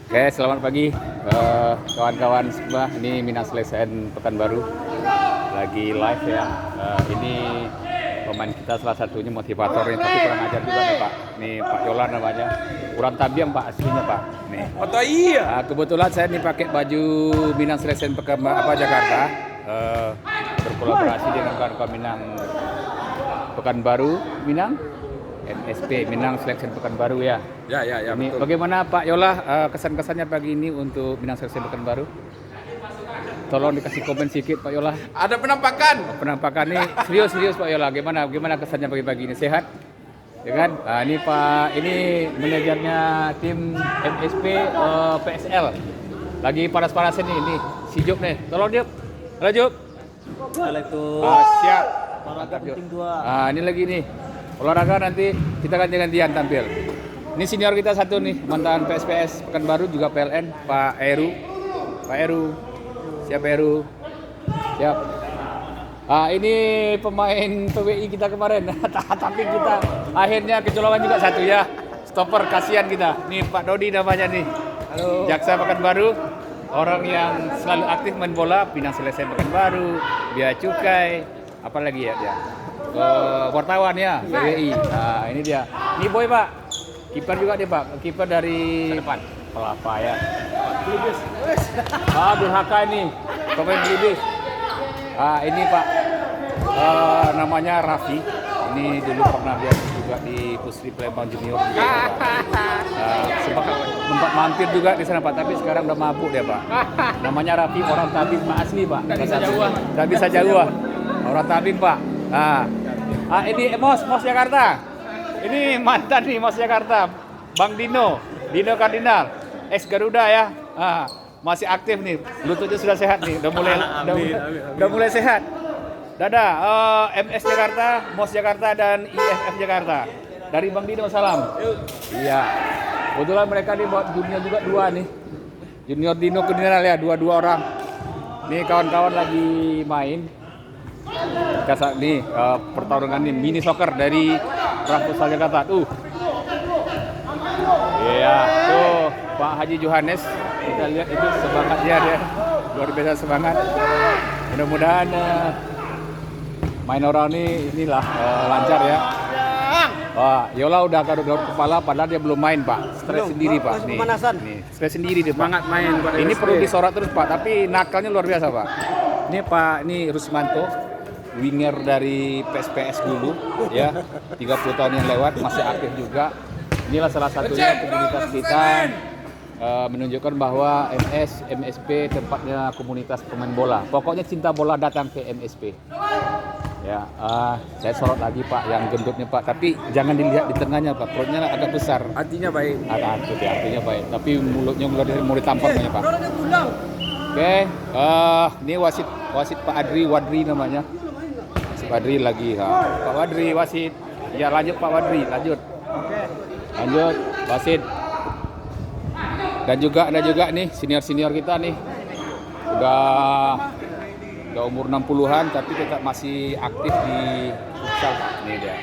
Oke, selamat pagi kawan-kawan semua. Ini Minang Selesen Pekanbaru lagi live ya. Ini pemain kita salah satunya motivatornya, tapi kurang ajar juga nih Pak. Nih Pak Yola namanya. Kurang tabiam Pak aslinya Pak. Nih. Atau iya. Kebetulan saya nih pakai baju Minang Selesen Jakarta. Berkolaborasi dengan kawan-kawan Minang Pekanbaru, Minang MSP, Minang Selection Pekanbaru ya. Ya, Ini betul. bagaimana Pak Yola kesan-kesannya pagi ini untuk Minang Selection Pekanbaru? Tolong dikasih komen sedikit Pak Yola. Ada penampakan. Penampakan ini serius Pak Yola. Gimana kesannya pagi-pagi ini? Sehat? Ya kan? Ini Pak, ini manajernya tim MSP PSL. Lagi panas-panas ini si Job nih. Tolong Job. Halo Job. Waalaikumsalam. Siap. Olahraga Job. penting dua. Ini lagi nih. Olahraga nanti kita ganti-gantian tampil. Ini senior kita satu nih, mantan PSPS Pekanbaru juga PLN, Pak Eru. Pak Eru. Siap Eru. Siap. Ini pemain PWI kita kemarin. Tapi kita akhirnya kecolongan juga satu ya. Stopper kasihan kita. Nih Pak Dodi namanya nih. Halo. Jaksa Pekanbaru. Orang yang selalu aktif main bola, Minang Selesen Pekanbaru, Bea Cukai, apalagi ya dia. Wartawan ya, PWI. Nah, ini dia. Ini Boy Pak. Kiper juga dia Pak. Kiper dari depan. Pelapa ya. Belibis. Durhaka ini. Pemain Belibis. Ini Pak. Namanya Raffi. Ini dulu pernah dia juga di Pusri Palembang Junior juga Pak. Sempat mampir juga di sana Pak, tapi sekarang udah mabuk dia Pak. Namanya Raffi, orang Tabing Pak asli Pak. Dari Sajauh. Orang Tabing Pak. Ini Mos Jakarta. Ini mantan nih Mos Jakarta. Bang Dino Kardinal, ex Garuda ya. Masih aktif nih. Lututnya sudah sehat nih. Udah mulai sehat. Dadah, MS Jakarta, Mos Jakarta dan IFF Jakarta. Dari Bang Dino salam. Iya. Kebetulan mereka nih buat junior juga dua nih. Junior Dino Kardinal ya, dua orang. Nih kawan-kawan lagi main. Kasak nih pertarungan nih mini soccer dari Rafutsal Jakarta tuh. Iya, tuh Pak Haji Johannes, kita lihat itu semangatnya dia. Luar biasa semangat. Mudah-mudahan main orang inilah lancar ya. Wah, Yola udah garuk-garuk kepala padahal dia belum main, Pak. Stres sendiri, Pak. Nih, stres sendiri dia, Pak. Semangat main pada Ini SP. perlu disorot terus, Pak, tapi nakalnya luar biasa, Pak. Ini Pak, ini Rusmanto, winger dari PSPS dulu, ya. 30 tahun yang lewat, masih aktif juga. Inilah salah satunya komunitas kita menunjukkan bahwa MSP tempatnya komunitas pemain bola. Pokoknya cinta bola datang ke MSP. Ya, saya sorot lagi Pak yang gendutnya Pak, tapi jangan dilihat di tengahnya Pak, perutnya agak besar. Artinya baik. Artinya baik, tapi mulutnya mau ditampaknya Pak. Oke, ini wasit Pak Wadri namanya. Pak Wadri lagi, Pak Wadri wasit. Ya lanjut Pak Wadri, lanjut. Lanjut wasit. Dan juga ada juga nih senior kita nih. Udah umur 60-an tapi tetap masih aktif di futsal. Ini dia.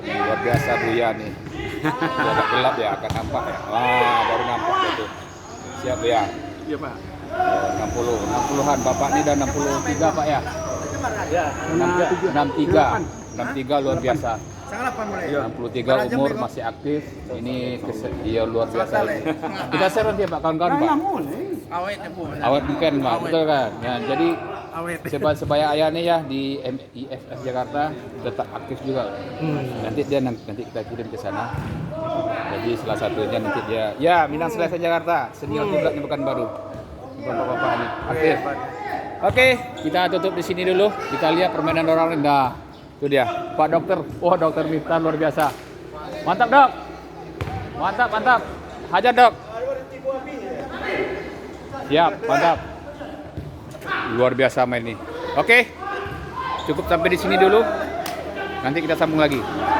Ini luar biasa Buya nih. Dia agak gelap ya, akan nampak ya. Baru nampak itu. Siap ya. Iya, Pak. 60-an. Bapak ini udah 63 Pak ya. Ya, 63 luar biasa. 63 umur masih aktif. Ini dia luar biasa. Kita share nanti ya Pak kawan-kawan Pak. Awet mungkin Pak, betul kan? Ya, jadi sebaya ayahnya ya di IFF Jakarta tetap aktif juga. Nanti kita kirim ke sana. Jadi salah satunya nanti dia ya Minang Selesen Jakarta, senior juga di Pekanbaru. Bapak-bapak ini aktif. Oke, kita tutup di sini dulu. Kita lihat permainan orang rendah. Itu dia, Pak Dokter. Wah, Dokter Miftah luar biasa. Mantap, Dok. Mantap. Hajar, Dok. Siap, mantap. Luar biasa main ini. Oke. Cukup sampai di sini dulu. Nanti kita sambung lagi.